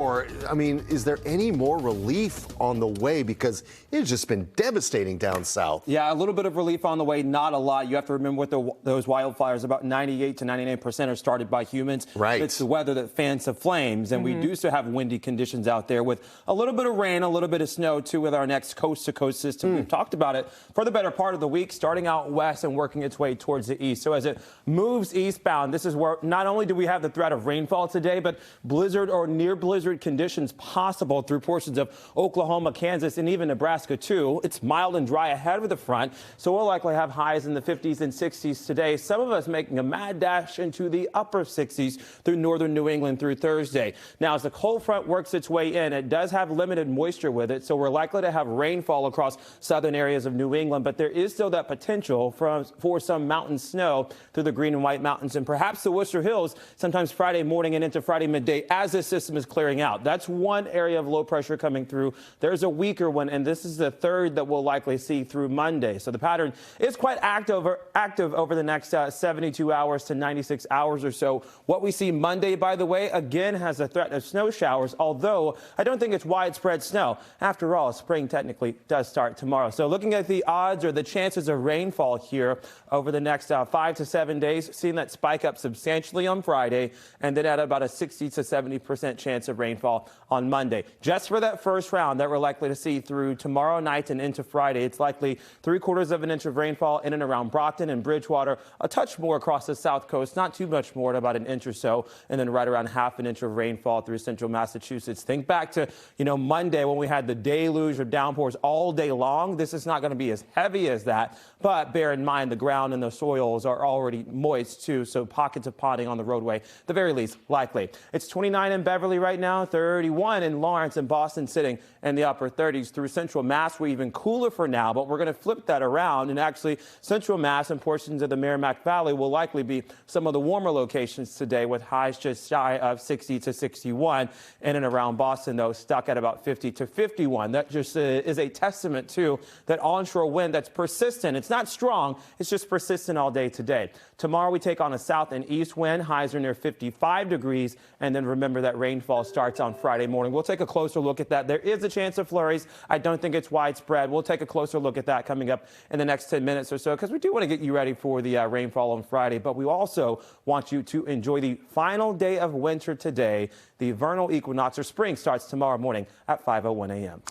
Or, I mean, is there any more relief on the way? Because it's just been devastating down south. Yeah, a little bit of relief on the way, not a lot. You have to remember with those wildfires, about 98 to 99% are started by humans. Right. It's the weather that fans the flames, and we do still have windy conditions out there with a little bit of rain, a little bit of snow, too, with our next coast-to-coast system. We've talked about it for the better part of the week, starting out west and working its way towards the east. So as it moves eastbound, this is where not only do we have the threat of rainfall today, but blizzard or near blizzard conditions possible through portions of Oklahoma, Kansas, and even Nebraska, too. It's mild and dry ahead of the front, so we'll likely have highs in the 50s and 60s today. Some of us making a mad dash into the upper 60s through northern New England through Thursday. Now, as the cold front works its way in, it does have limited moisture with it, so we're likely to have rainfall across southern areas of New England, but there is still that potential for some mountain snow through the Green and White Mountains and perhaps the Worcester Hills sometimes Friday morning and into Friday midday as this system is clearing out. That's one area of low pressure coming through. There's a weaker one, and this is the third that we'll likely see through Monday. So the pattern is quite active over the next 72 hours to 96 hours or so. What we see Monday, by the way, again has a threat of snow showers, although I don't think it's widespread snow. After all, spring technically does start tomorrow. So looking at the odds or the chances of rainfall here over the next 5 to 7 days, seeing that spike up substantially on Friday, and then at about a 60 to 70% chance of rainfall on Monday. Just for that first round that we're likely to see through tomorrow night and into Friday, it's likely 3/4 of an inch of rainfall in and around Brockton and Bridgewater, a touch more across the south coast, not too much more, at about an inch or so, and then right around half an inch of rainfall through central Massachusetts. Think back to, Monday when we had the deluge of downpours all day long. This is not going to be as heavy as that, but bear in mind the ground and the soils are already moist too, so pockets of potting on the roadway, the very least, likely. It's 29 in Beverly right now, 31 in Lawrence and Boston, sitting in the upper 30s. Through central Mass, we're even cooler for now, but we're going to flip that around, and actually central Mass and portions of the Merrimack Valley will likely be some of the warmer locations today, with highs just shy of 60 to 61. In and around Boston, though, stuck at about 50 to 51. That just is a testament to that onshore wind that's persistent. It's not strong, it's just persistent all day today. Tomorrow we take on a south and east wind. Highs are near 55 degrees, and then remember that rainfall starts on Friday morning. We'll take a closer look at that. There is a chance of flurries. I don't think it's widespread. We'll take a closer look at that coming up in the next 10 minutes or so, because we do want to get you ready for the rainfall on Friday, but we also want you to enjoy the final day of winter today. The vernal equinox or spring starts tomorrow morning at 5:01 a.m.